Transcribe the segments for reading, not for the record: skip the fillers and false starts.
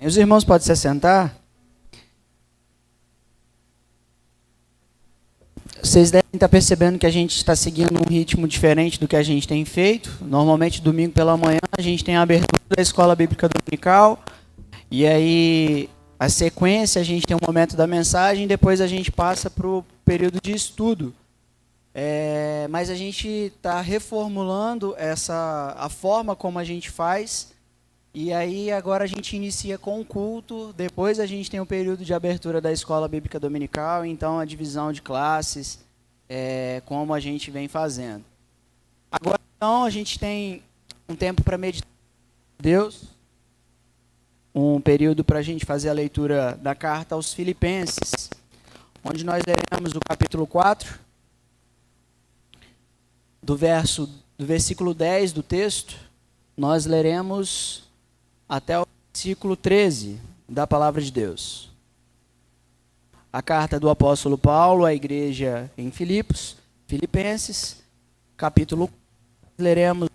Os irmãos podem se assentar. Vocês devem estar percebendo que a gente está seguindo um ritmo diferente do que a gente tem feito. Normalmente, domingo pela manhã, a gente tem a abertura da Escola Bíblica Dominical. E aí, a sequência, a gente tem um momento da mensagem, depois a gente passa para o período de estudo. Mas a gente está reformulando a forma como a gente faz. E aí, agora a gente inicia com o culto, depois a gente tem o período de abertura da Escola Bíblica Dominical, então a divisão de classes, como a gente vem fazendo. Agora, então, a gente tem um tempo para meditar em Deus, um período para a gente fazer a leitura da carta aos Filipenses, onde nós leremos o capítulo 4, do versículo 10 do texto, nós leremos até o versículo 13 da palavra de Deus. A carta do apóstolo Paulo à igreja em Filipenses, capítulo 4, leremos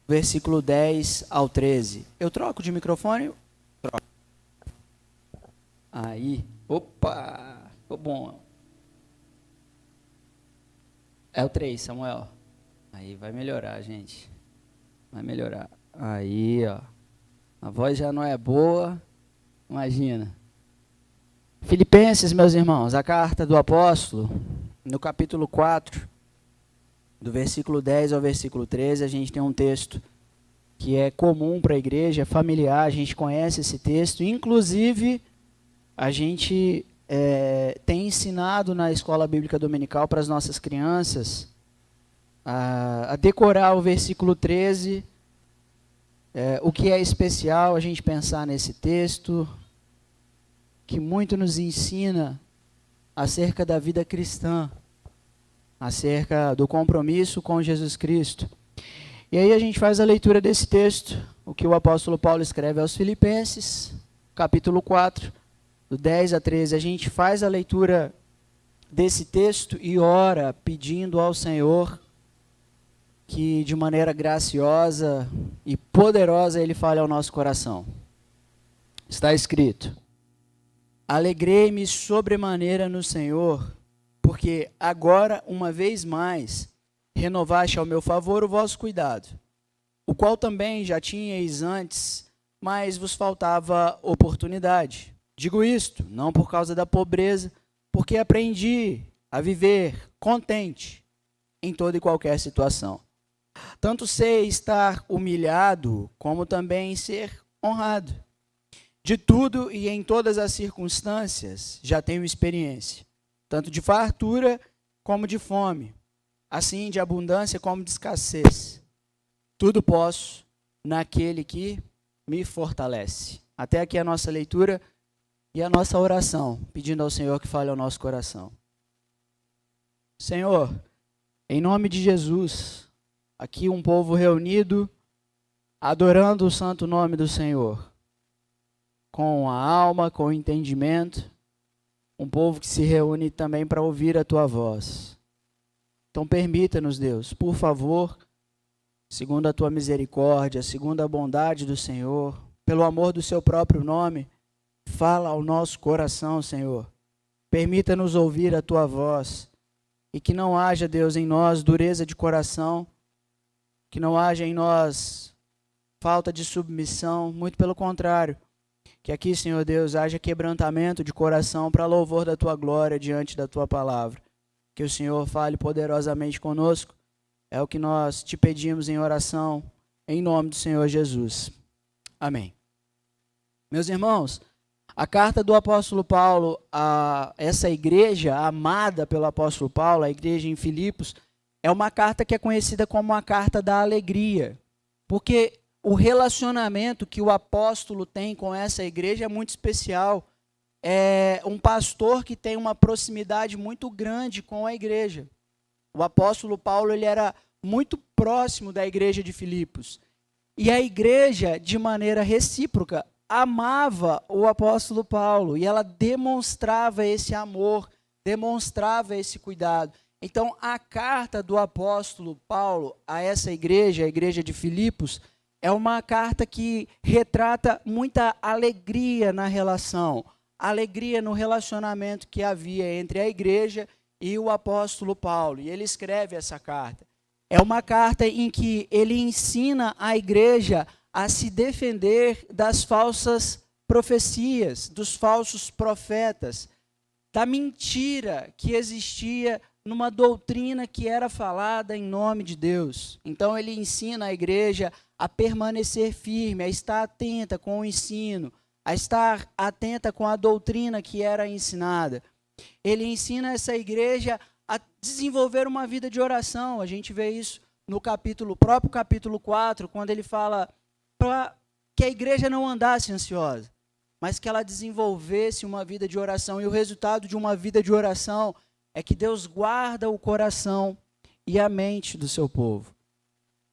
versículo 10 ao 13. Eu troco de microfone? Troco. Aí, opa, ficou bom. É o 3, Samuel. Aí vai melhorar, gente. Vai melhorar. Aí, ó. A voz já não é boa, imagina. Filipenses, meus irmãos, a carta do apóstolo, no capítulo 4, do versículo 10 ao versículo 13, a gente tem um texto que é comum para a igreja, é familiar, a gente conhece esse texto, inclusive a gente tem ensinado na Escola Bíblica Dominical para as nossas crianças a decorar o versículo 13. O que é especial a gente pensar nesse texto, que muito nos ensina acerca da vida cristã, acerca do compromisso com Jesus Cristo. E aí a gente faz a leitura desse texto, o que o apóstolo Paulo escreve aos Filipenses, capítulo 4, do 10 a 13. A gente faz a leitura desse texto e ora pedindo ao Senhor que de maneira graciosa e poderosa Ele fale ao nosso coração. Está escrito: alegrei-me sobremaneira no Senhor, porque agora, uma vez mais, renovaste ao meu favor o vosso cuidado, o qual também já tinhais antes, mas vos faltava oportunidade. Digo isto, não por causa da pobreza, porque aprendi a viver contente em toda e qualquer situação. Tanto sei estar humilhado, como também ser honrado. De tudo e em todas as circunstâncias já tenho experiência, tanto de fartura como de fome, assim de abundância como de escassez. Tudo posso naquele que me fortalece. Até aqui a nossa leitura e a nossa oração, pedindo ao Senhor que fale ao nosso coração. Senhor, em nome de Jesus, aqui um povo reunido, adorando o santo nome do Senhor, com a alma, com o entendimento, um povo que se reúne também para ouvir a Tua voz. Então permita-nos, Deus, por favor, segundo a Tua misericórdia, segundo a bondade do Senhor, pelo amor do Seu próprio nome, fala ao nosso coração, Senhor. Permita-nos ouvir a Tua voz e que não haja, Deus, em nós dureza de coração, que não haja em nós falta de submissão, muito pelo contrário. Que aqui, Senhor Deus, haja quebrantamento de coração para louvor da Tua glória diante da Tua palavra. Que o Senhor fale poderosamente conosco. É o que nós te pedimos em oração, em nome do Senhor Jesus. Amém. Meus irmãos, a carta do apóstolo Paulo a essa igreja amada pelo apóstolo Paulo, a igreja em Filipos, é uma carta que é conhecida como a carta da alegria, porque o relacionamento que o apóstolo tem com essa igreja é muito especial. É um pastor que tem uma proximidade muito grande com a igreja. O apóstolo Paulo ele era muito próximo da igreja de Filipos. E a igreja, de maneira recíproca, amava o apóstolo Paulo. E ela demonstrava esse amor, demonstrava esse cuidado. Então, a carta do apóstolo Paulo a essa igreja, a igreja de Filipos, é uma carta que retrata muita alegria na relação, alegria no relacionamento que havia entre a igreja e o apóstolo Paulo. E ele escreve essa carta. É uma carta em que ele ensina a igreja a se defender das falsas profecias, dos falsos profetas, da mentira que existia numa doutrina que era falada em nome de Deus. Então ele ensina a igreja a permanecer firme, a estar atenta com o ensino, a estar atenta com a doutrina que era ensinada. Ele ensina essa igreja a desenvolver uma vida de oração. A gente vê isso no próprio capítulo 4, quando ele fala para que a igreja não andasse ansiosa, mas que ela desenvolvesse uma vida de oração. E o resultado de uma vida de oração é que Deus guarda o coração e a mente do seu povo.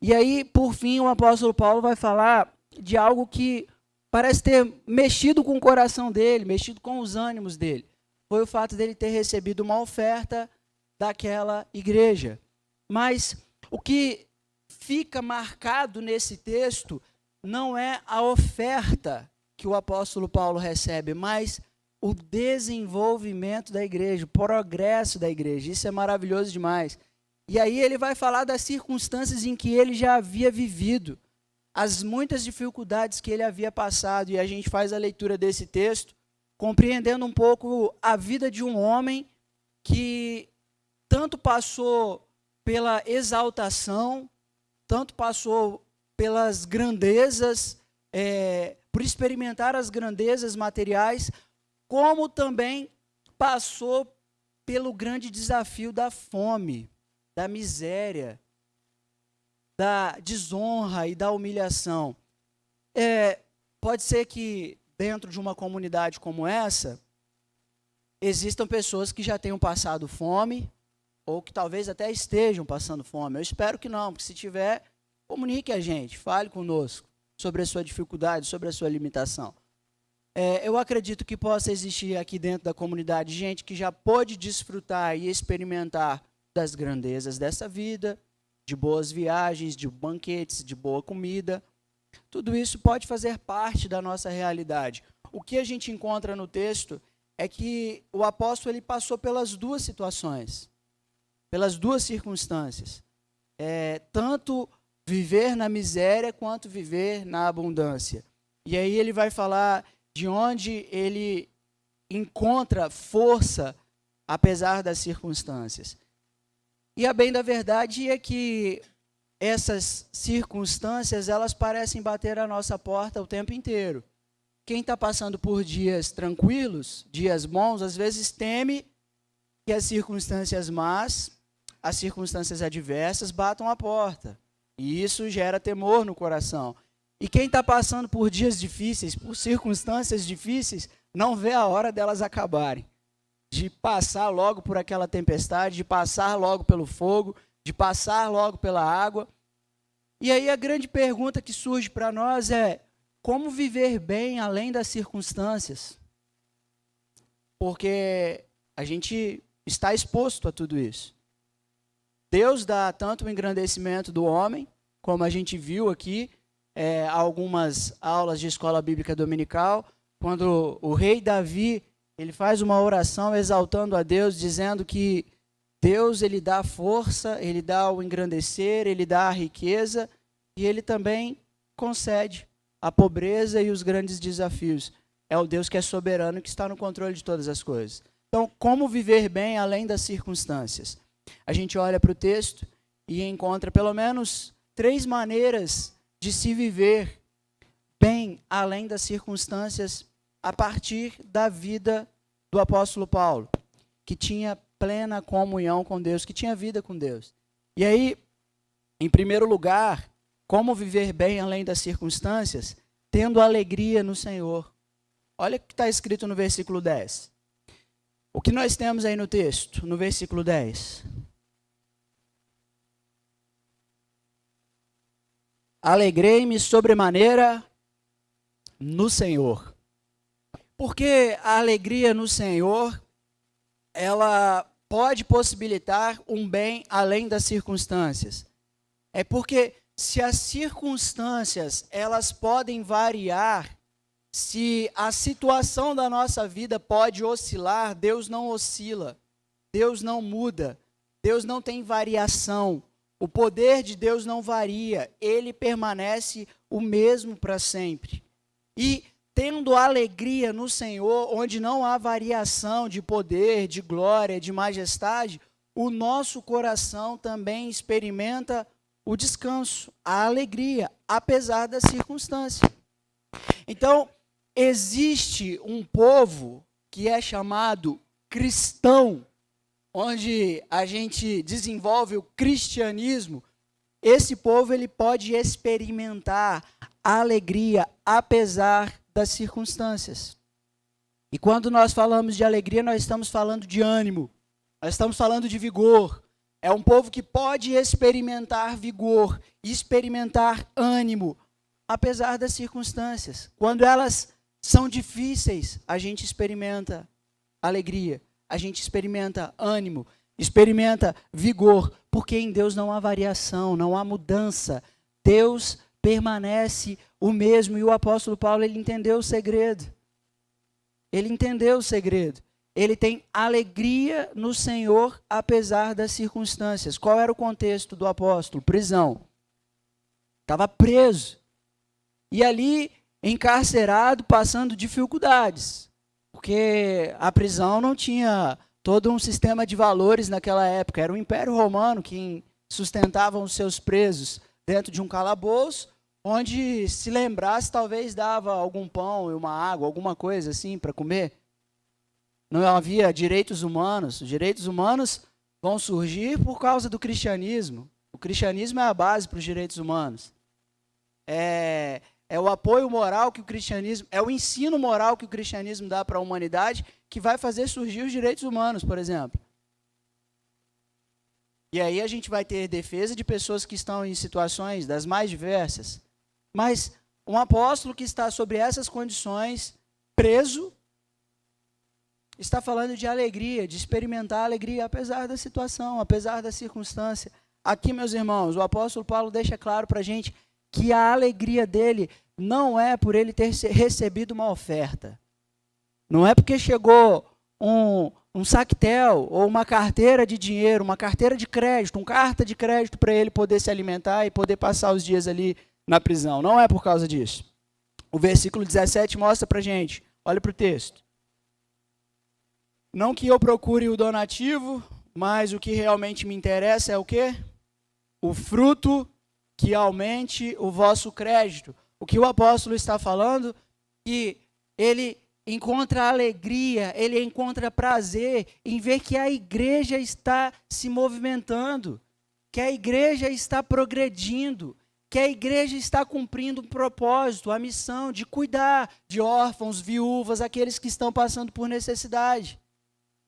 E aí, por fim, o apóstolo Paulo vai falar de algo que parece ter mexido com o coração dele, mexido com os ânimos dele. Foi o fato dele ter recebido uma oferta daquela igreja. Mas o que fica marcado nesse texto não é a oferta que o apóstolo Paulo recebe, mas o desenvolvimento da igreja, o progresso da igreja. Isso é maravilhoso demais. E aí ele vai falar das circunstâncias em que ele já havia vivido, as muitas dificuldades que ele havia passado, e a gente faz a leitura desse texto, compreendendo um pouco a vida de um homem que tanto passou pela exaltação, tanto passou pelas grandezas, por experimentar as grandezas materiais, como também passou pelo grande desafio da fome, da miséria, da desonra e da humilhação. Pode ser que dentro de uma comunidade como essa, existam pessoas que já tenham passado fome, ou que talvez até estejam passando fome. Eu espero que não, porque se tiver, comunique a gente, fale conosco sobre a sua dificuldade, sobre a sua limitação. Eu acredito que possa existir aqui dentro da comunidade gente que já pôde desfrutar e experimentar das grandezas dessa vida, de boas viagens, de banquetes, de boa comida. Tudo isso pode fazer parte da nossa realidade. O que a gente encontra no texto é que o apóstolo ele passou pelas duas situações, pelas duas circunstâncias. Tanto viver na miséria quanto viver na abundância. E aí ele vai falar de onde ele encontra força apesar das circunstâncias. E a bem da verdade é que essas circunstâncias, elas parecem bater a nossa porta o tempo inteiro. Quem está passando por dias tranquilos, dias bons, às vezes teme que as circunstâncias más, as circunstâncias adversas batam a porta. E isso gera temor no coração. E quem está passando por dias difíceis, por circunstâncias difíceis, não vê a hora delas acabarem. De passar logo por aquela tempestade, de passar logo pelo fogo, de passar logo pela água. E aí a grande pergunta que surge para nós é: como viver bem além das circunstâncias? Porque a gente está exposto a tudo isso. Deus dá tanto o engrandecimento do homem, como a gente viu aqui, algumas aulas de escola bíblica dominical, quando o rei Davi ele faz uma oração exaltando a Deus, dizendo que Deus ele dá força, ele dá o engrandecer, ele dá a riqueza, e ele também concede a pobreza e os grandes desafios. É o Deus que é soberano e que está no controle de todas as coisas. Então, como viver bem além das circunstâncias? A gente olha para o texto e encontra pelo menos 3 maneiras de se viver bem além das circunstâncias a partir da vida do apóstolo Paulo, que tinha plena comunhão com Deus, que tinha vida com Deus. E aí, em primeiro lugar, como viver bem além das circunstâncias? Tendo alegria no Senhor. Olha o que está escrito no versículo 10. O que nós temos aí no texto, no versículo 10? Alegrei-me sobremaneira no Senhor. Porque a alegria no Senhor, ela pode possibilitar um bem além das circunstâncias. É porque se as circunstâncias, elas podem variar, se a situação da nossa vida pode oscilar, Deus não oscila, Deus não muda, Deus não tem variação, o poder de Deus não varia, ele permanece o mesmo para sempre. E tendo alegria no Senhor, onde não há variação de poder, de glória, de majestade, o nosso coração também experimenta o descanso, a alegria, apesar da circunstância. Então, existe um povo que é chamado cristão, onde a gente desenvolve o cristianismo. Esse povo ele pode experimentar a alegria apesar das circunstâncias. E quando nós falamos de alegria, nós estamos falando de ânimo, nós estamos falando de vigor. É um povo que pode experimentar vigor, experimentar ânimo, apesar das circunstâncias. Quando elas são difíceis, a gente experimenta alegria, a gente experimenta ânimo, experimenta vigor, porque em Deus não há variação, não há mudança. Deus permanece o mesmo, e o apóstolo Paulo, ele entendeu o segredo. Ele entendeu o segredo. Ele tem alegria no Senhor, apesar das circunstâncias. Qual era o contexto do apóstolo? Prisão. Estava preso. E ali, encarcerado, passando dificuldades. Porque a prisão não tinha todo um sistema de valores naquela época. Era o Império Romano que sustentava os seus presos dentro de um calabouço, onde, se lembrasse, talvez dava algum pão e uma água, alguma coisa assim para comer. Não havia direitos humanos. Os direitos humanos vão surgir por causa do cristianismo. O cristianismo é a base para os direitos humanos. É o apoio moral que o cristianismo, é o ensino moral que o cristianismo dá para a humanidade que vai fazer surgir os direitos humanos, por exemplo. E aí a gente vai ter defesa de pessoas que estão em situações das mais diversas. Mas um apóstolo que está sobre essas condições, preso, está falando de alegria, de experimentar alegria, apesar da situação, apesar da circunstância. Aqui, meus irmãos, o apóstolo Paulo deixa claro para a gente que a alegria dele não é por ele ter recebido uma oferta. Não é porque chegou um sactel ou uma carteira de dinheiro, uma carteira de crédito, uma carta de crédito para ele poder se alimentar e poder passar os dias ali na prisão. Não é por causa disso. O versículo 17 mostra para a gente, olha para o texto. Não que eu procure o donativo, mas o que realmente me interessa é o quê? O fruto que aumente o vosso crédito. O que o apóstolo está falando? Que ele encontra alegria, ele encontra prazer em ver que a igreja está se movimentando, que a igreja está progredindo, que a igreja está cumprindo um propósito, a missão de cuidar de órfãos, viúvas, aqueles que estão passando por necessidade.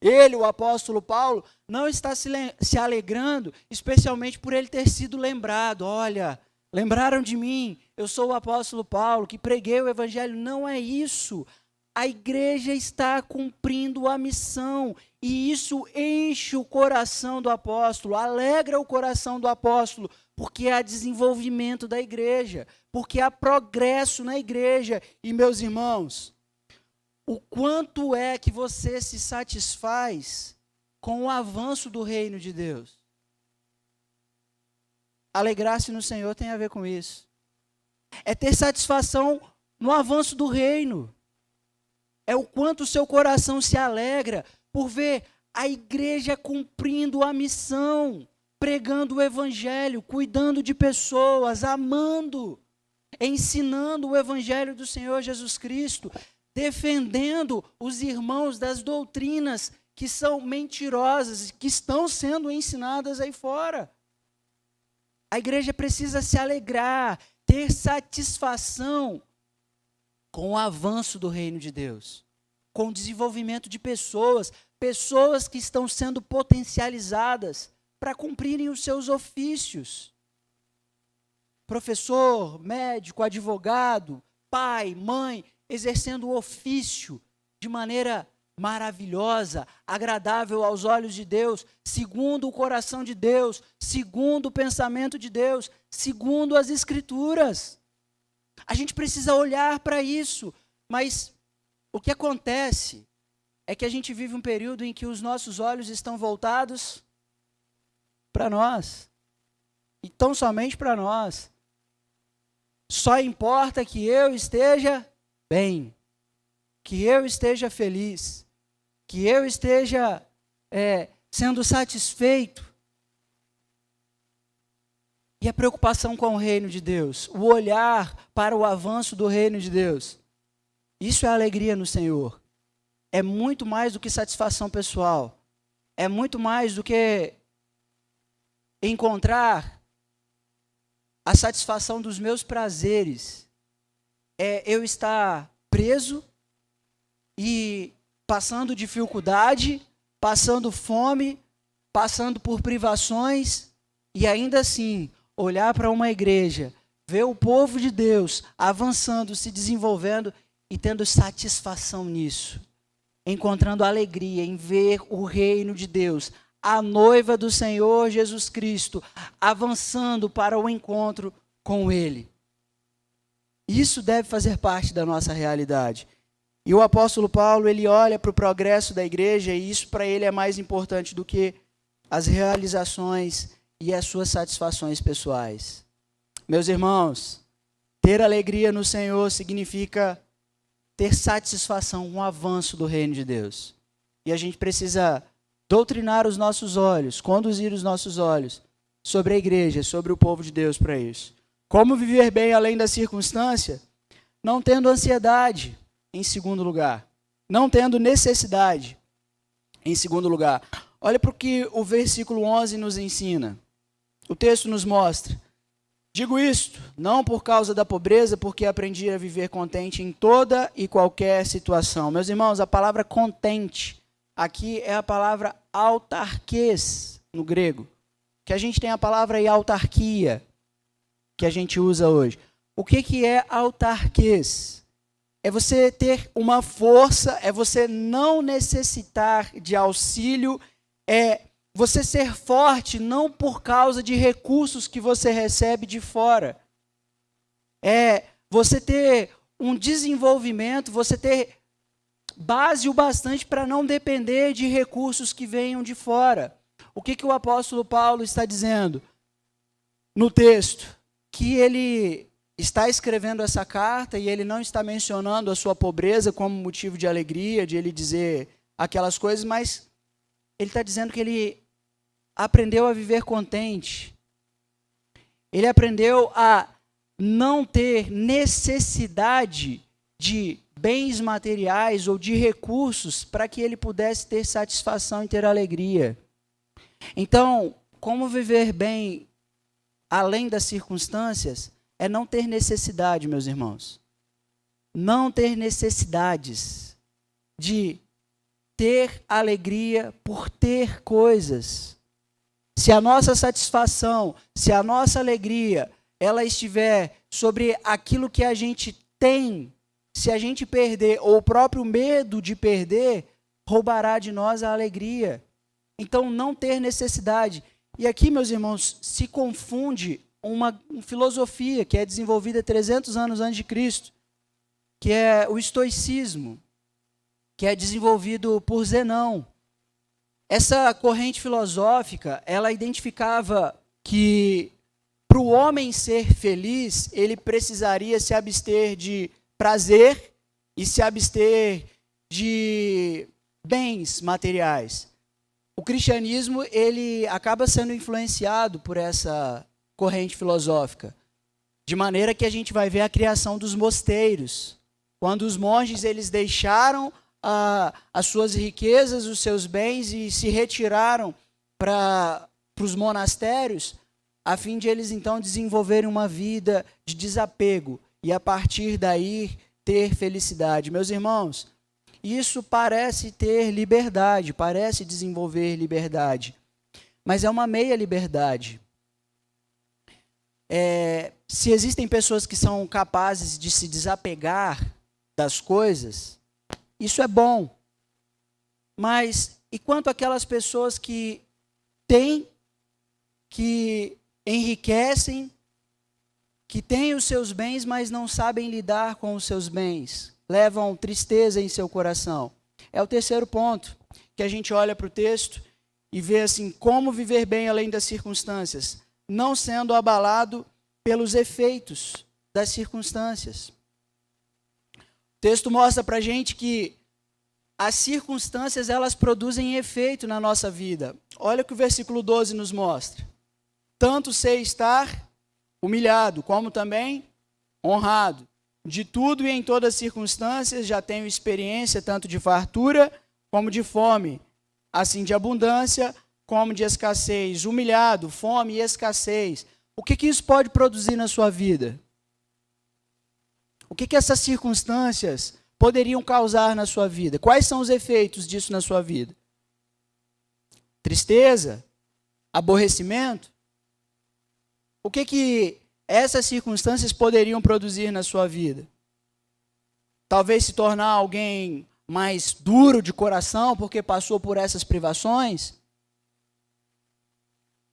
Ele, o apóstolo Paulo, não está se alegrando, especialmente por ele ter sido lembrado. Olha, lembraram de mim, eu sou o apóstolo Paulo, que preguei o evangelho. Não é isso. A igreja está cumprindo a missão, e isso enche o coração do apóstolo, alegra o coração do apóstolo, porque há desenvolvimento da igreja, porque há progresso na igreja. E, meus irmãos, o quanto é que você se satisfaz com o avanço do reino de Deus? Alegrar-se no Senhor tem a ver com isso. É ter satisfação no avanço do reino. É o quanto o seu coração se alegra por ver a igreja cumprindo a missão, pregando o evangelho, cuidando de pessoas, amando, ensinando o evangelho do Senhor Jesus Cristo, defendendo os irmãos das doutrinas que são mentirosas, que estão sendo ensinadas aí fora. A igreja precisa se alegrar, ter satisfação com o avanço do reino de Deus, com o desenvolvimento de pessoas que estão sendo potencializadas para cumprirem os seus ofícios. Professor, médico, advogado, pai, mãe, exercendo o ofício de maneira maravilhosa, agradável aos olhos de Deus, segundo o coração de Deus, segundo o pensamento de Deus, segundo as Escrituras. A gente precisa olhar para isso, mas o que acontece é que a gente vive um período em que os nossos olhos estão voltados para nós, e tão somente para nós. Só importa que eu esteja bem, que eu esteja feliz, que eu esteja sendo satisfeito. E a preocupação com o reino de Deus, o olhar para o avanço do reino de Deus, isso é alegria no Senhor. É muito mais do que satisfação pessoal. É muito mais do que encontrar a satisfação dos meus prazeres. É eu estar preso e passando dificuldade, passando fome, passando por privações, e ainda assim olhar para uma igreja, ver o povo de Deus avançando, se desenvolvendo e tendo satisfação nisso, encontrando alegria em ver o reino de Deus, a noiva do Senhor Jesus Cristo, avançando para o encontro com Ele. Isso deve fazer parte da nossa realidade. E o apóstolo Paulo, ele olha para o progresso da igreja, e isso para ele é mais importante do que as realizações e as suas satisfações pessoais. Meus irmãos, ter alegria no Senhor significa ter satisfação com o avanço do reino de Deus. E a gente precisa doutrinar os nossos olhos, conduzir os nossos olhos sobre a igreja, sobre o povo de Deus para isso. Como viver bem além da circunstância? Não tendo ansiedade, em segundo lugar. Não tendo necessidade, em segundo lugar. Olha para o que o versículo 11 nos ensina. O texto nos mostra: digo isto, não por causa da pobreza, porque aprendi a viver contente em toda e qualquer situação. Meus irmãos, a palavra contente aqui é a palavra autarquês no grego, que a gente tem a palavra aí autarquia, que a gente usa hoje. O que é autarquês? É você ter uma força, é você não necessitar de auxílio, é você ser forte não por causa de recursos que você recebe de fora. É você ter um desenvolvimento, você ter base o bastante para não depender de recursos que venham de fora. O que o apóstolo Paulo está dizendo no texto? Que ele está escrevendo essa carta e ele não está mencionando a sua pobreza como motivo de alegria, de ele dizer aquelas coisas, mas ele está dizendo que ele aprendeu a viver contente. Ele aprendeu a não ter necessidade de bens materiais ou de recursos para que ele pudesse ter satisfação e ter alegria. Então, como viver bem além das circunstâncias é não ter necessidade, meus irmãos. Não ter necessidades de ter alegria por ter coisas. Se a nossa satisfação, se a nossa alegria, ela estiver sobre aquilo que a gente tem, se a gente perder, ou o próprio medo de perder, roubará de nós a alegria. Então, não ter necessidade. E aqui, meus irmãos, se confunde uma filosofia que é desenvolvida 300 anos antes de Cristo, que é o estoicismo, que é desenvolvido por Zenão. Essa corrente filosófica, ela identificava que para o homem ser feliz, ele precisaria se abster de prazer e se abster de bens materiais. O cristianismo, ele acaba sendo influenciado por essa corrente filosófica, de maneira que a gente vai ver a criação dos mosteiros. Quando os monges eles deixaram as suas riquezas, os seus bens e se retiraram para os monastérios, a fim de eles então desenvolverem uma vida de desapego e a partir daí ter felicidade. Meus irmãos, isso parece ter liberdade, parece desenvolver liberdade, mas é uma meia liberdade. Se existem pessoas que são capazes de se desapegar das coisas, isso é bom. Mas e quanto àquelas pessoas que têm, que enriquecem, que têm os seus bens, mas não sabem lidar com os seus bens, levam tristeza em seu coração? É o terceiro ponto, que a gente olha para o texto e vê assim, como viver bem além das circunstâncias, não sendo abalado pelos efeitos das circunstâncias. O texto mostra para a gente que as circunstâncias, elas produzem efeito na nossa vida. Olha o que o versículo 12 nos mostra. Tanto sei estar humilhado, como também honrado. De tudo e em todas as circunstâncias já tenho experiência, tanto de fartura como de fome, assim de abundância como de escassez. Humilhado, fome e escassez. O que isso pode produzir na sua vida? O que essas circunstâncias poderiam causar na sua vida? Quais são os efeitos disso na sua vida? Tristeza? Aborrecimento? O que essas circunstâncias poderiam produzir na sua vida? Talvez se tornar alguém mais duro de coração porque passou por essas privações?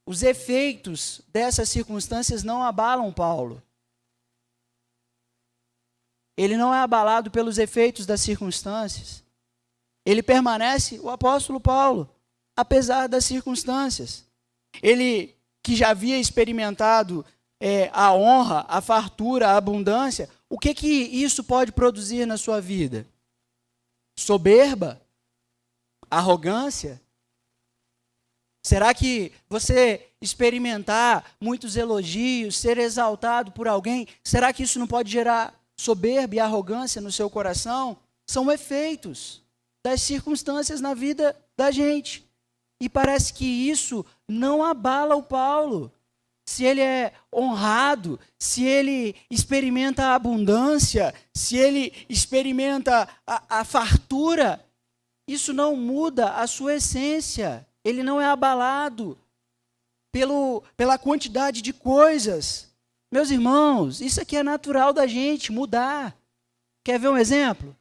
Os efeitos dessas circunstâncias não abalam Paulo. Ele não é abalado pelos efeitos das circunstâncias. Ele permanece o apóstolo Paulo, apesar das circunstâncias. Ele, que já havia experimentado a honra, a fartura, a abundância, o que isso pode produzir na sua vida? Soberba? Arrogância? Será que você experimentar muitos elogios, ser exaltado por alguém, será que isso não pode gerar soberba e arrogância no seu coração? São efeitos das circunstâncias na vida da gente. E parece que isso não abala o Paulo. Se ele é honrado, se ele experimenta a abundância, se ele experimenta a fartura, isso não muda a sua essência. Ele não é abalado pela quantidade de coisas. Meus irmãos, isso aqui é natural da gente mudar. Quer ver um exemplo?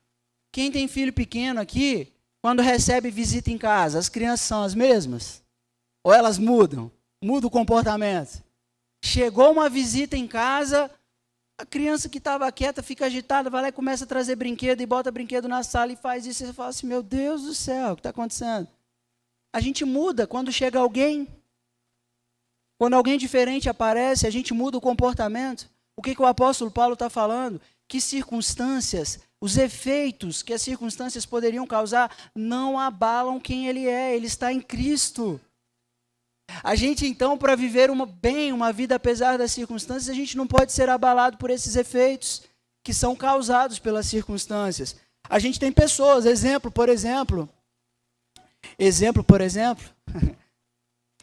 Quem tem filho pequeno aqui, quando recebe visita em casa, as crianças são as mesmas? Ou elas mudam? Muda o comportamento. Chegou uma visita em casa, a criança que estava quieta fica agitada, vai lá e começa a trazer brinquedo e bota brinquedo na sala e faz isso. E você fala assim, meu Deus do céu, o que está acontecendo? A gente muda quando chega alguém. Quando alguém diferente aparece, a gente muda o comportamento. O que o apóstolo Paulo está falando? Que circunstâncias, os efeitos que as circunstâncias poderiam causar não abalam quem ele é. Ele está em Cristo. A gente, então, para viver uma vida apesar das circunstâncias, a gente não pode ser abalado por esses efeitos que são causados pelas circunstâncias. A gente tem pessoas, exemplo, por exemplo,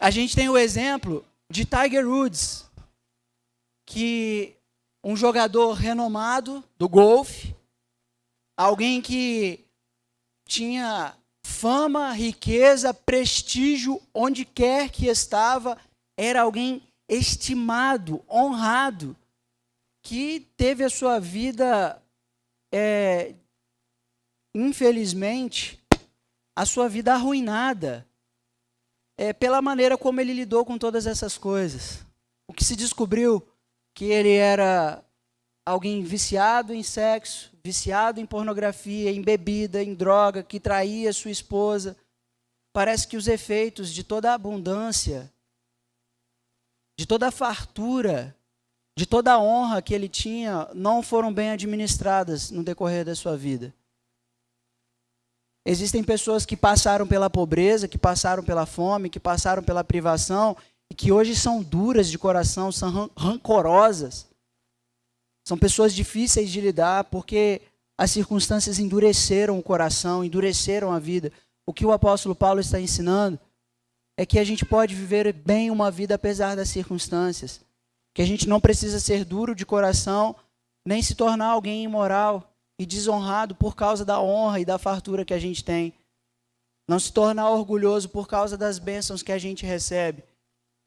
a gente tem o exemplo de Tiger Woods, que um jogador renomado do golfe, alguém que tinha fama, riqueza, prestígio, onde quer que estava, era alguém estimado, honrado, que teve a sua vida, infelizmente, a sua vida arruinada, pela maneira como ele lidou com todas essas coisas. O que se descobriu? Que ele era alguém viciado em sexo, viciado em pornografia, em bebida, em droga, que traía sua esposa. Parece que os efeitos de toda a abundância, de toda a fartura, de toda a honra que ele tinha, não foram bem administradas no decorrer da sua vida. Existem pessoas que passaram pela pobreza, que passaram pela fome, que passaram pela privação, e que hoje são duras de coração, são rancorosas. São pessoas difíceis de lidar, porque as circunstâncias endureceram o coração, endureceram a vida. O que o apóstolo Paulo está ensinando é que a gente pode viver bem uma vida apesar das circunstâncias. Que a gente não precisa ser duro de coração, nem se tornar alguém imoral e desonrado por causa da honra e da fartura que a gente tem. Não se tornar orgulhoso por causa das bênçãos que a gente recebe.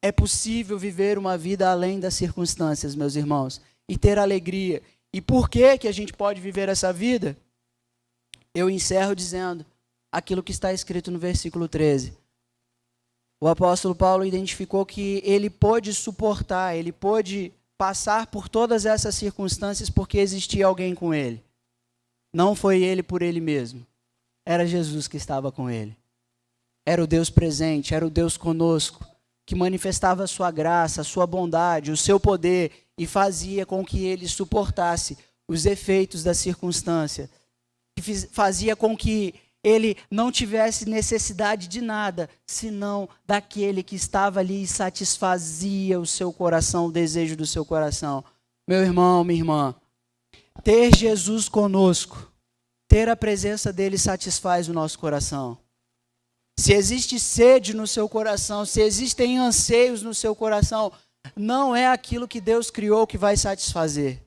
É possível viver uma vida além das circunstâncias, meus irmãos, e ter alegria. E por que a gente pode viver essa vida? Eu encerro dizendo, aquilo que está escrito no versículo 13. O apóstolo Paulo identificou que ele pôde suportar, ele pôde passar por todas essas circunstâncias porque existia alguém com ele. Não foi ele por ele mesmo. Era Jesus que estava com ele. Era o Deus presente, era o Deus conosco, que manifestava a sua graça, a sua bondade, o seu poder e fazia com que ele suportasse os efeitos da circunstância. Fazia com que ele não tivesse necessidade de nada, senão daquele que estava ali e satisfazia o seu coração, o desejo do seu coração. Meu irmão, minha irmã, ter Jesus conosco, ter a presença dele satisfaz o nosso coração. Se existe sede no seu coração, se existem anseios no seu coração, não é aquilo que Deus criou que vai satisfazer,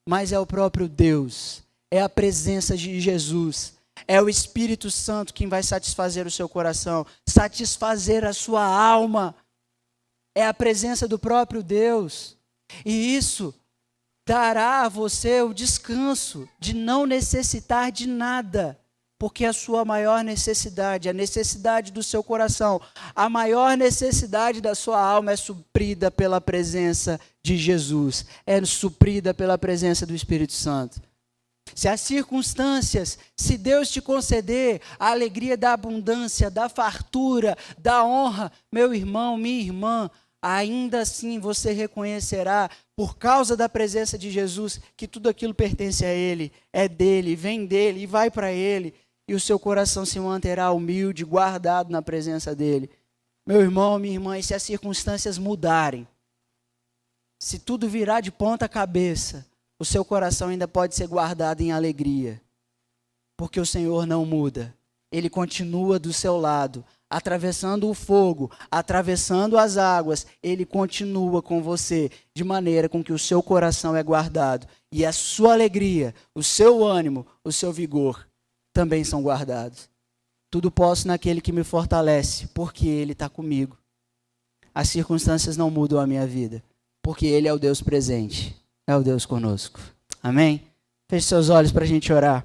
mas é o próprio Deus, é a presença de Jesus. É o Espírito Santo quem vai satisfazer o seu coração, satisfazer a sua alma. É a presença do próprio Deus. E isso dará a você o descanso de não necessitar de nada, porque a sua maior necessidade, a necessidade do seu coração, a maior necessidade da sua alma é suprida pela presença de Jesus, é suprida pela presença do Espírito Santo. Se as circunstâncias, se Deus te conceder a alegria da abundância, da fartura, da honra, meu irmão, minha irmã, ainda assim você reconhecerá, por causa da presença de Jesus, que tudo aquilo pertence a Ele, é dele, vem dele e vai para Ele, e o seu coração se manterá humilde, guardado na presença dele. Meu irmão, minha irmã, e se as circunstâncias mudarem, se tudo virar de ponta cabeça, o seu coração ainda pode ser guardado em alegria, porque o Senhor não muda. Ele continua do seu lado, atravessando o fogo, atravessando as águas, Ele continua com você, de maneira com que o seu coração é guardado, e a sua alegria, o seu ânimo, o seu vigor, também são guardados. Tudo posso naquele que me fortalece, porque Ele está comigo. As circunstâncias não mudam a minha vida, porque Ele é o Deus presente. É o Deus conosco. Amém? Feche seus olhos para a gente orar.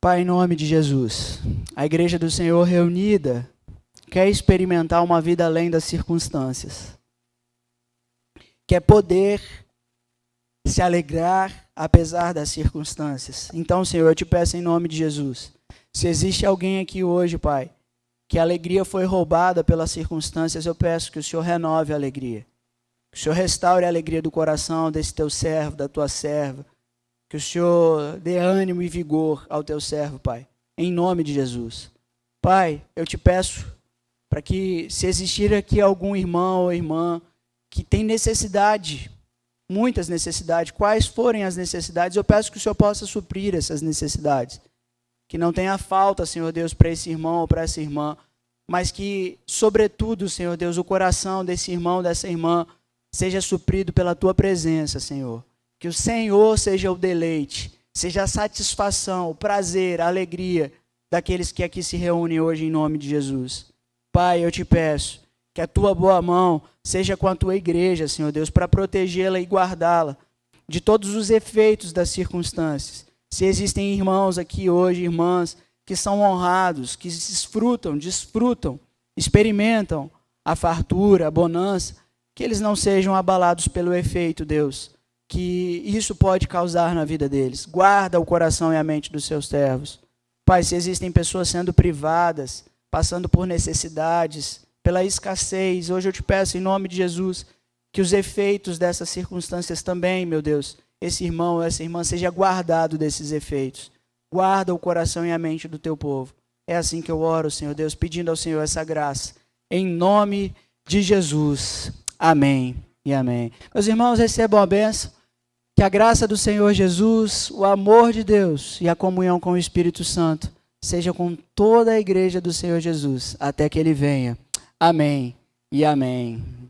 Pai, em nome de Jesus, a igreja do Senhor reunida quer experimentar uma vida além das circunstâncias. Quer poder se alegrar apesar das circunstâncias. Então, Senhor, eu te peço em nome de Jesus, se existe alguém aqui hoje, Pai, que a alegria foi roubada pelas circunstâncias, eu peço que o Senhor renove a alegria. Que o Senhor restaure a alegria do coração desse teu servo, da tua serva. Que o Senhor dê ânimo e vigor ao teu servo, Pai. Em nome de Jesus. Pai, eu te peço para que, se existir aqui algum irmão ou irmã que tem necessidade, muitas necessidades, quais forem as necessidades, eu peço que o Senhor possa suprir essas necessidades. Que não tenha falta, Senhor Deus, para esse irmão ou para essa irmã, mas que, sobretudo, Senhor Deus, o coração desse irmão, dessa irmã, seja suprido pela tua presença, Senhor. Que o Senhor seja o deleite, seja a satisfação, o prazer, a alegria daqueles que aqui se reúnem hoje em nome de Jesus. Pai, eu te peço que a tua boa mão seja com a tua igreja, Senhor Deus, para protegê-la e guardá-la de todos os efeitos das circunstâncias. Se existem irmãos aqui hoje, irmãs, que são honrados, que desfrutam, experimentam a fartura, a bonança, que eles não sejam abalados pelo efeito, Deus, que isso pode causar na vida deles. Guarda o coração e a mente dos seus servos. Pai, se existem pessoas sendo privadas, passando por necessidades, pela escassez, hoje eu te peço em nome de Jesus, que os efeitos dessas circunstâncias também, meu Deus, esse irmão ou essa irmã seja guardado desses efeitos. Guarda o coração e a mente do teu povo. É assim que eu oro, Senhor Deus, pedindo ao Senhor essa graça. Em nome de Jesus. Amém e amém. Meus irmãos, recebam a bênção. Que a graça do Senhor Jesus, o amor de Deus e a comunhão com o Espírito Santo seja com toda a igreja do Senhor Jesus, até que Ele venha. Amém e amém.